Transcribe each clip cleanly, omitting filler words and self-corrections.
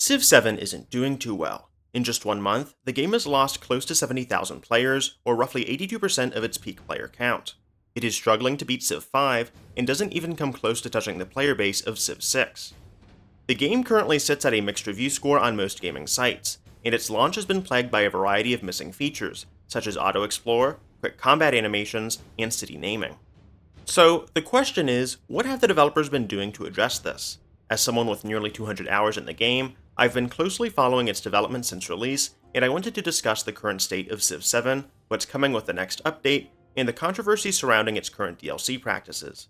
Civ 7 isn't doing too well. In just 1 month, the game has lost close to 70,000 players, or roughly 82% of its peak player count. It is struggling to beat Civ 5, and doesn't even come close to touching the player base of Civ 6. The game currently sits at a mixed review score on most gaming sites, and its launch has been plagued by a variety of missing features, such as auto-explore, quick combat animations, and city naming. So, the question is, what have the developers been doing to address this? As someone with nearly 200 hours in the game, I've been closely following its development since release, and I wanted to discuss the current state of Civ 7, what's coming with the next update, and the controversy surrounding its current DLC practices.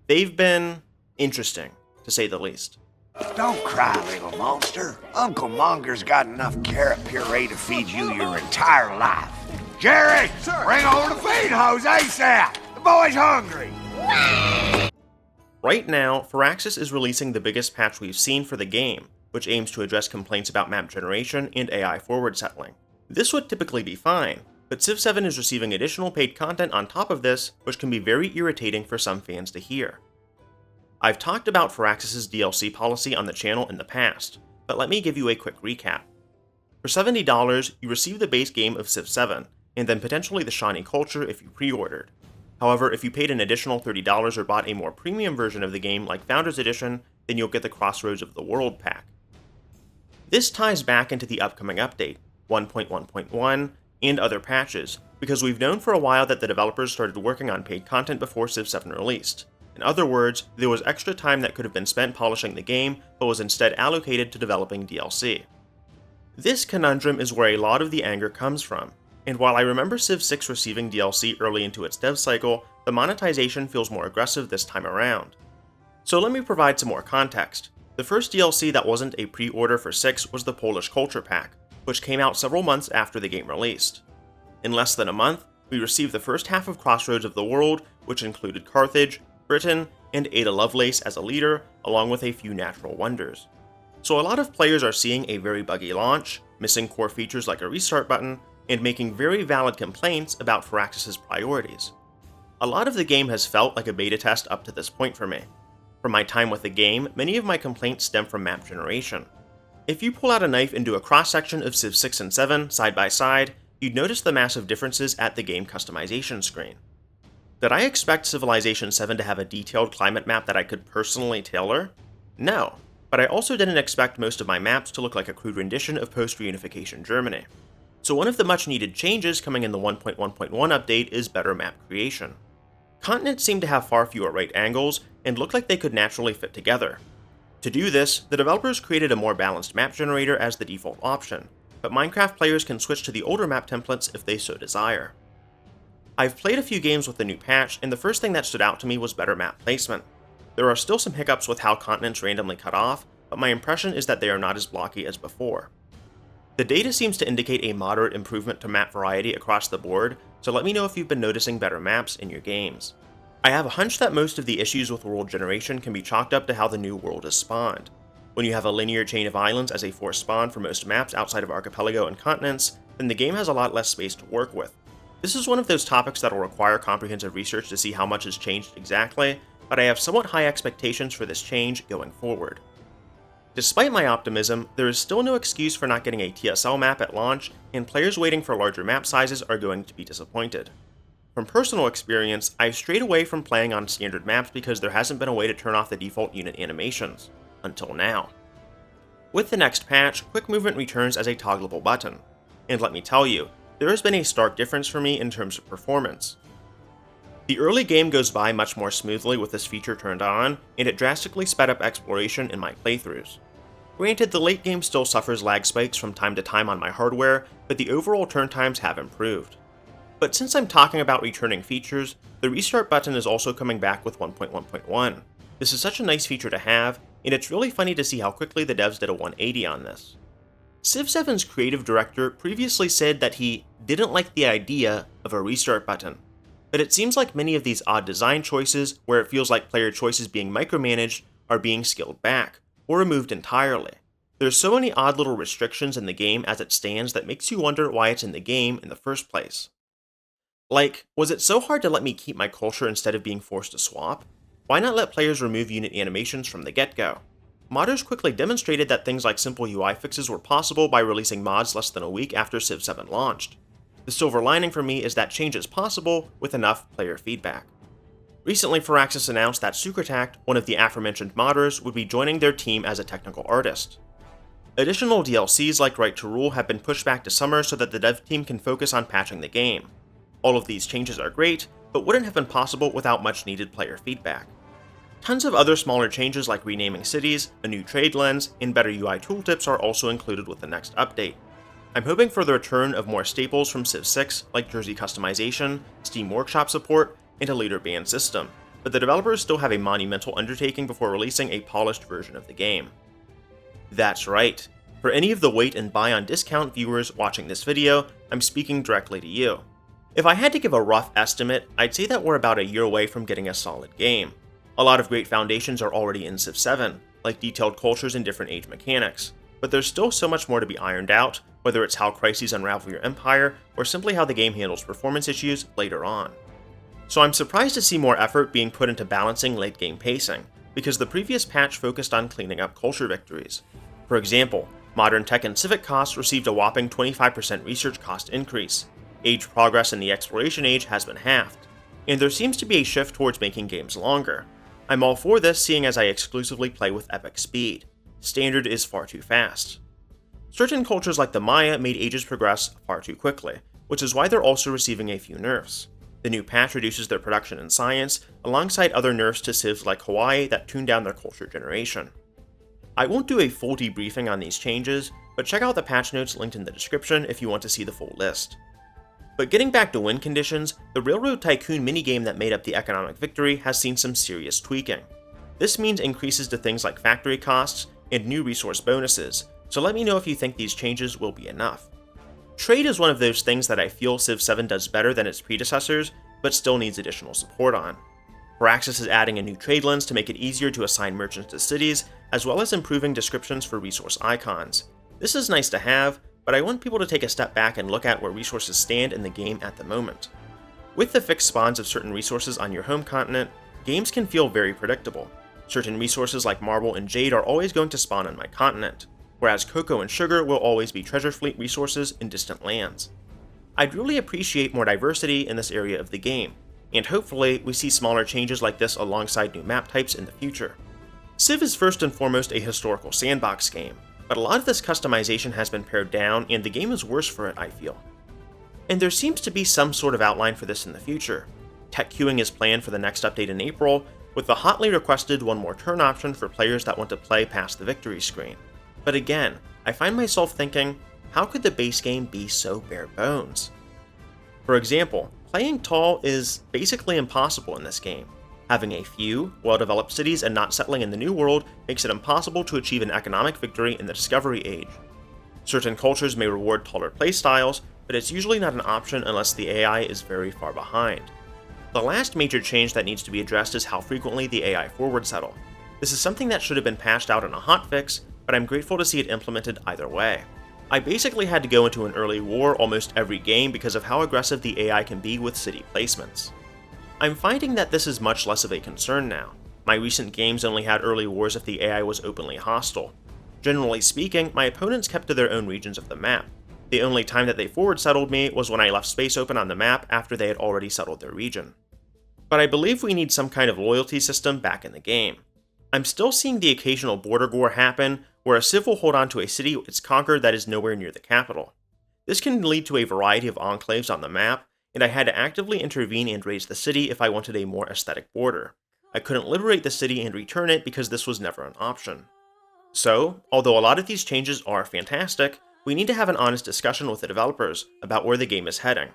They've been interesting, to say the least. Don't cry, little monster. Uncle Monger's got enough carrot puree to feed you your entire life. Jerry, sir, bring over the feed hose ASAP. The boy's hungry. Right now, Firaxis is releasing the biggest patch we've seen for the game, which aims to address complaints about map generation and AI forward settling. This would typically be fine, but Civ 7 is receiving additional paid content on top of this, which can be very irritating for some fans to hear. I've talked about Firaxis' DLC policy on the channel in the past, but let me give you a quick recap. For $70, you receive the base game of Civ 7, and then potentially the shiny culture if you pre-ordered. However, if you paid an additional $30 or bought a more premium version of the game like Founders Edition, then you'll get the Crossroads of the World pack. This ties back into the upcoming update, 1.1.1, and other patches, because we've known for a while that the developers started working on paid content before Civ 7 released. In other words, there was extra time that could have been spent polishing the game, but was instead allocated to developing DLC. This conundrum is where a lot of the anger comes from, and while I remember Civ 6 receiving DLC early into its dev cycle, the monetization feels more aggressive this time around. So let me provide some more context. The first DLC that wasn't a pre-order for 6 was the Polish Culture Pack, which came out several months after the game released. In less than a month, we received the first half of Crossroads of the World, which included Carthage, Britain, and Ada Lovelace as a leader, along with a few natural wonders. So a lot of players are seeing a very buggy launch, missing core features like a restart button, and making very valid complaints about Firaxis' priorities. A lot of the game has felt like a beta test up to this point for me. From my time with the game, many of my complaints stem from map generation. If you pull out a knife and do a cross-section of Civ 6 and 7 side by side, you'd notice the massive differences at the game customization screen. Did I expect Civilization 7 to have a detailed climate map that I could personally tailor? No, but I also didn't expect most of my maps to look like a crude rendition of post-reunification Germany. So one of the much-needed changes coming in the 1.1.1 update is better map creation. Continents seem to have far fewer right angles, and look like they could naturally fit together. To do this, the developers created a more balanced map generator as the default option, but Minecraft players can switch to the older map templates if they so desire. I've played a few games with the new patch, and the first thing that stood out to me was better map placement. There are still some hiccups with how continents randomly cut off, but my impression is that they are not as blocky as before. The data seems to indicate a moderate improvement to map variety across the board, so let me know if you've been noticing better maps in your games. I have a hunch that most of the issues with world generation can be chalked up to how the new world is spawned. When you have a linear chain of islands as a forced spawn for most maps outside of archipelago and continents, then the game has a lot less space to work with. This is one of those topics that will require comprehensive research to see how much has changed exactly, but I have somewhat high expectations for this change going forward. Despite my optimism, there is still no excuse for not getting a TSL map at launch, and players waiting for larger map sizes are going to be disappointed. From personal experience, I've strayed away from playing on standard maps because there hasn't been a way to turn off the default unit animations. Until now. With the next patch, quick movement returns as a toggleable button. And let me tell you, there has been a stark difference for me in terms of performance. The early game goes by much more smoothly with this feature turned on, and it drastically sped up exploration in my playthroughs. Granted, the late game still suffers lag spikes from time to time on my hardware, but the overall turn times have improved. But since I'm talking about returning features, the restart button is also coming back with 1.1.1. This is such a nice feature to have, and it's really funny to see how quickly the devs did a 180 on this. Civ 7's creative director previously said that he didn't like the idea of a restart button, but it seems like many of these odd design choices, where it feels like player choices being micromanaged, are being scaled back, or removed entirely. There's so many odd little restrictions in the game as it stands that makes you wonder why it's in the game in the first place. Like, was it so hard to let me keep my culture instead of being forced to swap? Why not let players remove unit animations from the get-go? modders quickly demonstrated that things like simple UI fixes were possible by releasing mods less than a week after Civ 7 launched. The silver lining for me is that change is possible with enough player feedback. Recently, Firaxis announced that Sukratact, one of the aforementioned modders, would be joining their team as a technical artist. Additional DLCs like Right to Rule have been pushed back to summer so that the dev team can focus on patching the game. All of these changes are great, but wouldn't have been possible without much needed player feedback. Tons of other smaller changes like renaming cities, a new trade lens, and better UI tooltips are also included with the next update. I'm hoping for the return of more staples from Civ 6 like jersey customization, Steam Workshop support, and a leader ban system, but the developers still have a monumental undertaking before releasing a polished version of the game. That's right. For any of the wait and buy on discount viewers watching this video, I'm speaking directly to you. If I had to give a rough estimate, I'd say that we're about a year away from getting a solid game. A lot of great foundations are already in Civ 7, like detailed cultures and different age mechanics, but there's still so much more to be ironed out, whether it's how crises unravel your empire, or simply how the game handles performance issues later on. So I'm surprised to see more effort being put into balancing late game pacing, because the previous patch focused on cleaning up culture victories. For example, modern tech and civic costs received a whopping 25% research cost increase, age progress in the exploration age has been halved, and there seems to be a shift towards making games longer. I'm all for this, seeing as I exclusively play with epic speed. Standard is far too fast. Certain cultures like the Maya made ages progress far too quickly, which is why they're also receiving a few nerfs. The new patch reduces their production in science, alongside other nerfs to civs like Hawaii that tune down their culture generation. I won't do a full debriefing on these changes, but check out the patch notes linked in the description if you want to see the full list. But getting back to win conditions, the Railroad Tycoon minigame that made up the economic victory has seen some serious tweaking. This means increases to things like factory costs and new resource bonuses, so let me know if you think these changes will be enough. Trade is one of those things that I feel Civ 7 does better than its predecessors, but still needs additional support on. Firaxis is adding a new trade lens to make it easier to assign merchants to cities, as well as improving descriptions for resource icons. This is nice to have, but I want people to take a step back and look at where resources stand in the game at the moment. With the fixed spawns of certain resources on your home continent, games can feel very predictable. Certain resources like marble and jade are always going to spawn on my continent, whereas cocoa and sugar will always be treasure fleet resources in distant lands. I'd really appreciate more diversity in this area of the game, and hopefully we see smaller changes like this alongside new map types in the future. Civ is first and foremost a historical sandbox game, but a lot of this customization has been pared down and the game is worse for it, I feel. And there seems to be some sort of outline for this in the future. Tech queuing is planned for the next update in April, with the hotly requested one more turn option for players that want to play past the victory screen. But again, I find myself thinking, how could the base game be so bare bones? For example, playing tall is basically impossible in this game. Having a few, well-developed cities and not settling in the New World makes it impossible to achieve an economic victory in the Discovery Age. Certain cultures may reward taller playstyles, but it's usually not an option unless the AI is very far behind. The last major change that needs to be addressed is how frequently the AI forward settle. This is something that should have been patched out in a hotfix, but I'm grateful to see it implemented either way. I basically had to go into an early war almost every game because of how aggressive the AI can be with city placements. I'm finding that this is much less of a concern now. My recent games only had early wars if the AI was openly hostile. Generally speaking, my opponents kept to their own regions of the map. The only time that they forward settled me was when I left space open on the map after they had already settled their region. But I believe we need some kind of loyalty system back in the game. I'm still seeing the occasional border war happen, where a civ will hold on to a city it's conquered that is nowhere near the capital. This can lead to a variety of enclaves on the map, and I had to actively intervene and raise the city if I wanted a more aesthetic border. I couldn't liberate the city and return it because this was never an option. So, although a lot of these changes are fantastic, we need to have an honest discussion with the developers about where the game is heading.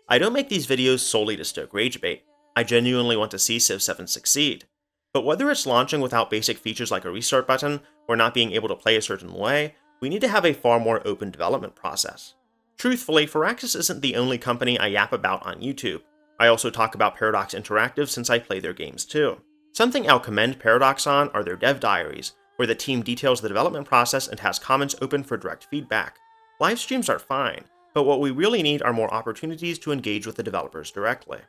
I don't make these videos solely to stoke rage bait. I genuinely want to see Civ 7 succeed. But whether it's launching without basic features like a restart button, or not being able to play a certain way, we need to have a far more open development process. Truthfully, Firaxis isn't the only company I yap about on YouTube. I also talk about Paradox Interactive since I play their games too. Something I'll commend Paradox on are their dev diaries, where the team details the development process and has comments open for direct feedback. Live streams are fine, but what we really need are more opportunities to engage with the developers directly.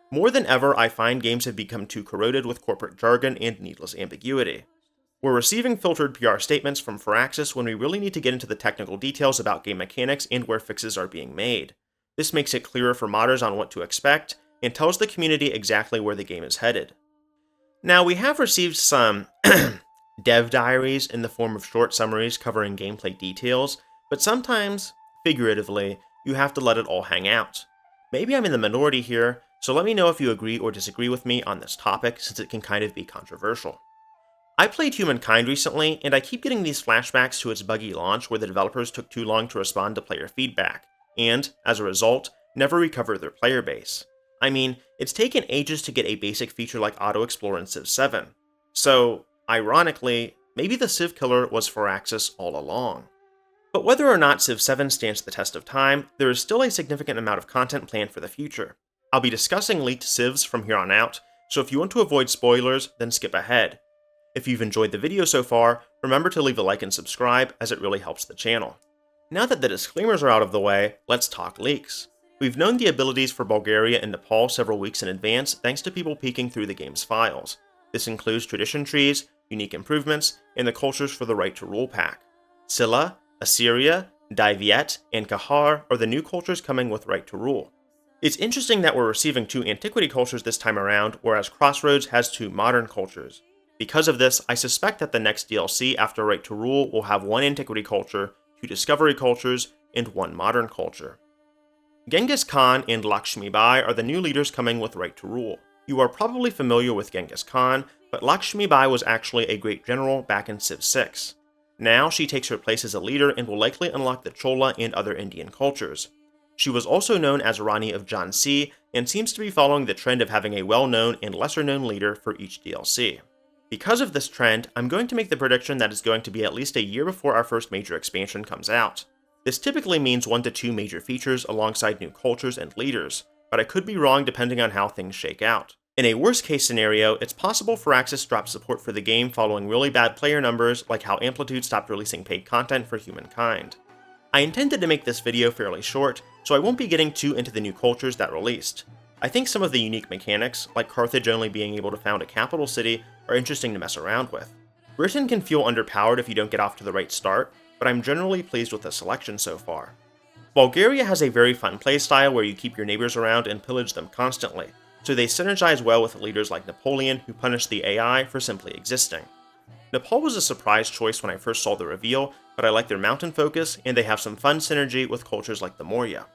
More than ever, I find games have become too corroded with corporate jargon and needless ambiguity. We're receiving filtered PR statements from Firaxis when we really need to get into the technical details about game mechanics and where fixes are being made. This makes it clearer for modders on what to expect, and tells the community exactly where the game is headed. Now, we have received some dev diaries in the form of short summaries covering gameplay details, but sometimes, figuratively, you have to let it all hang out. Maybe I'm in the minority here, so let me know if you agree or disagree with me on this topic, since it can kind of be controversial. I played Humankind recently, and I keep getting these flashbacks to its buggy launch where the developers took too long to respond to player feedback, and, as a result, never recovered their player base. I mean, it's taken ages to get a basic feature like Auto Explore in Civ 7. So, ironically, maybe the Civ killer was Firaxis all along. But whether or not Civ 7 stands the test of time, there is still a significant amount of content planned for the future. I'll be discussing leaked Civs from here on out, so if you want to avoid spoilers, then skip ahead. If you've enjoyed the video so far, remember to leave a like and subscribe, as it really helps the channel. Now that the disclaimers are out of the way, let's talk leaks. We've known the abilities for Bulgaria and Nepal several weeks in advance thanks to people peeking through the game's files. This includes tradition trees, unique improvements, and the cultures for the Right to Rule pack. Silla, Assyria, Daiviet, and Kahar are the new cultures coming with Right to Rule. It's interesting that we're receiving 2 antiquity cultures this time around, whereas Crossroads has 2 modern cultures. Because of this, I suspect that the next DLC after Right to Rule will have 1 antiquity culture, 2 discovery cultures, and 1 modern culture. Genghis Khan and Lakshmi Bai are the new leaders coming with Right to Rule. You are probably familiar with Genghis Khan, but Lakshmi Bai was actually a great general back in Civ 6. Now she takes her place as a leader and will likely unlock the Chola and other Indian cultures. She was also known as Rani of Jhansi and seems to be following the trend of having a well-known and lesser-known leader for each DLC. Because of this trend, I'm going to make the prediction that it's going to be at least a year before our first major expansion comes out. This typically means 1 to 2 major features alongside new cultures and leaders, but I could be wrong depending on how things shake out. In a worst case scenario, it's possible Firaxis drops support for the game following really bad player numbers, like how Amplitude stopped releasing paid content for Humankind. I intended to make this video fairly short, so I won't be getting too into the new cultures that released. I think some of the unique mechanics, like Carthage only being able to found a capital city, are interesting to mess around with. Britain can feel underpowered if you don't get off to the right start, but I'm generally pleased with the selection so far. Bulgaria has a very fun playstyle where you keep your neighbors around and pillage them constantly, so they synergize well with leaders like Napoleon, who punished the AI for simply existing. Nepal was a surprise choice when I first saw the reveal, but I like their mountain focus, and they have some fun synergy with cultures like the Maurya.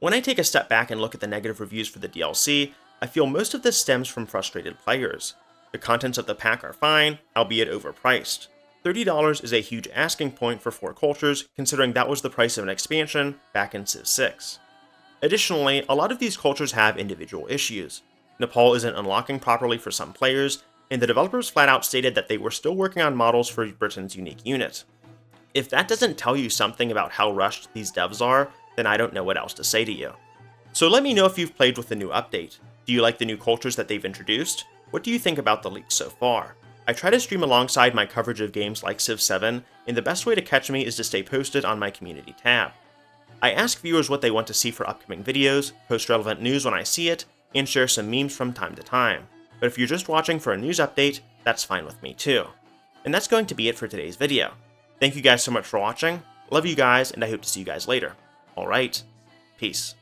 When I take a step back and look at the negative reviews for the DLC, I feel most of this stems from frustrated players. The contents of the pack are fine, albeit overpriced. $30 is a huge asking point for 4 cultures, considering that was the price of an expansion back in Civ 6. Additionally, a lot of these cultures have individual issues. Nepal isn't unlocking properly for some players, and the developers flat out stated that they were still working on models for Britain's unique unit. If that doesn't tell you something about how rushed these devs are, then I don't know what else to say to you. So let me know if you've played with the new update. Do you like the new cultures that they've introduced? What do you think about the leaks so far? I try to stream alongside my coverage of games like Civ 7, and the best way to catch me is to stay posted on my community tab. I ask viewers what they want to see for upcoming videos, post relevant news when I see it, and share some memes from time to time. But if you're just watching for a news update, that's fine with me too. And that's going to be it for today's video. Thank you guys so much for watching, love you guys, and I hope to see you guys later. Alright, peace.